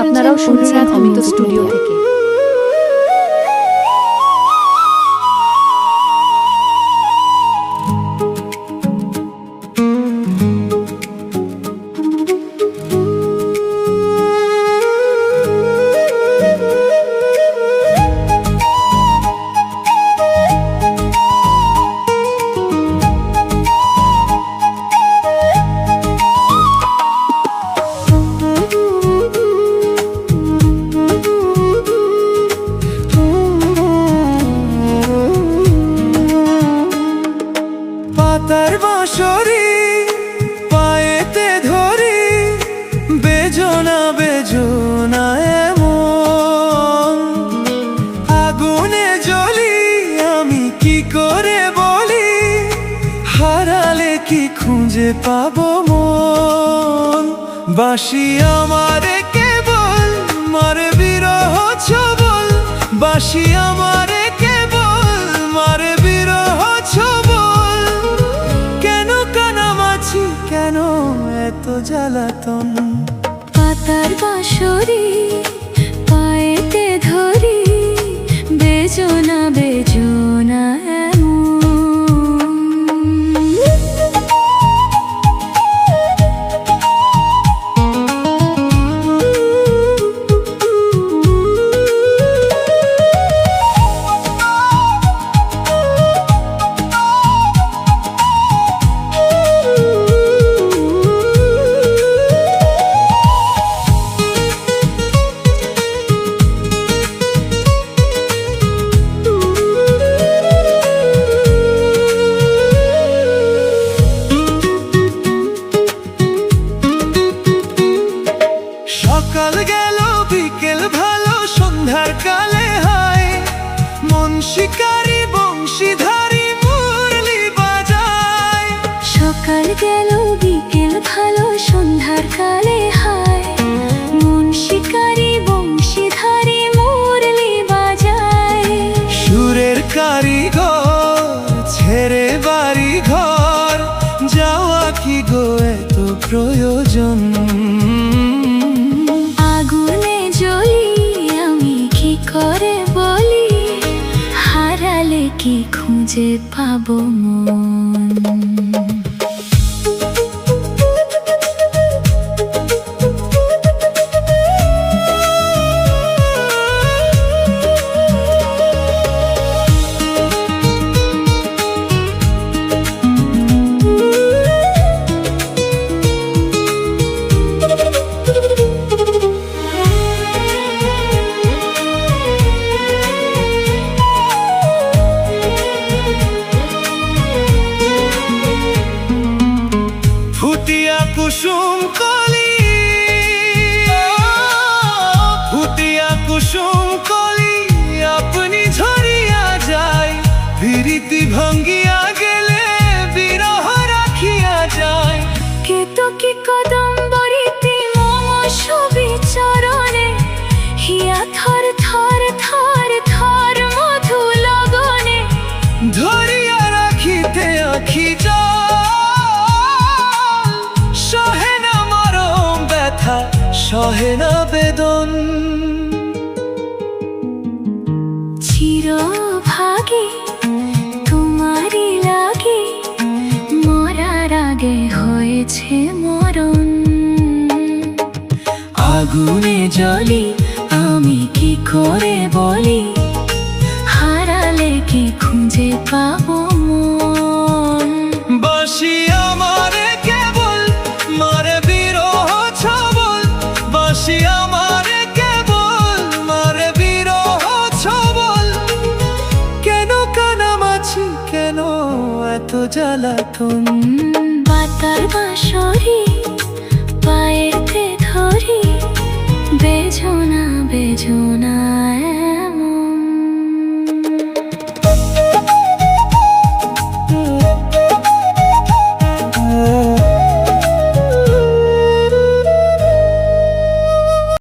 আপনারাও শুনছেন অমিত স্টুডিও থেকে। পাতার বাঁশরি পায়েতে ধরি, বেজনা বেজনা এমন আগুনে জ্বলি, আমি কি করে বলি, হারালে কি খুঁজে পাবো মন। বাঁশি আমারে কেবল মারে বিরহ ছবল, বাঁশি আমারে কেবল মারে বিরহ ছবল। কেন কানামাছি, কেন এত জ্বালাতন। পাতার বাঁশরি পায়েতে ধরি, বেজনা বেজনা সকাল গেল বিকেল ভালো, সন্ধ্যার কালে হয় মন শিকারি বংশীধারী মুরলি বাজায়। সকাল গেল বিকেল ভালো, সন্ধ্যার কালে হায় মন শিকারি বংশীধারী মুরলি বাজায়। সুরের কারিগর ছেড়ে বাড়ি ঘর, যাওয়া কি গো এত প্রয়োজন। আগুনে জ্বলি, আমি কি করে বলি, হারালে কি খুঁজে পাবো মন। ফুটিয়া কুসুম কলি, ফুটিয়া কুসুম কলি আপনি ঝরিয়া যায়। প্রীতি ভাঙ্গিয়া গেলে বিরহ রাখিয়া যায়। কেতকী কদম্বরীতে মম ছবি চরণে, হিয়া থর থর থর থর মধু লগনে। ধরিয়া রাখিতে আখি সহে না মরম ব্যথা, সহে না বেদন। চিরভাগে তোমারই লাগে, মরার আগে হয়েছে মরণ। আগুনে জ্বলি, আমি কি করে বলি, হারালে কি খুঁজে পাবো মন। বাঁশি আমারে কেবল মারে বিরহ ছবল, বাঁশি আমারে কেবল মারে বিরহ ছবল। কেন কানামাছি, কেন এত জ্বালাতন। পাতার বাঁশরি পায়েতে ধরি, বেজনা বেজনা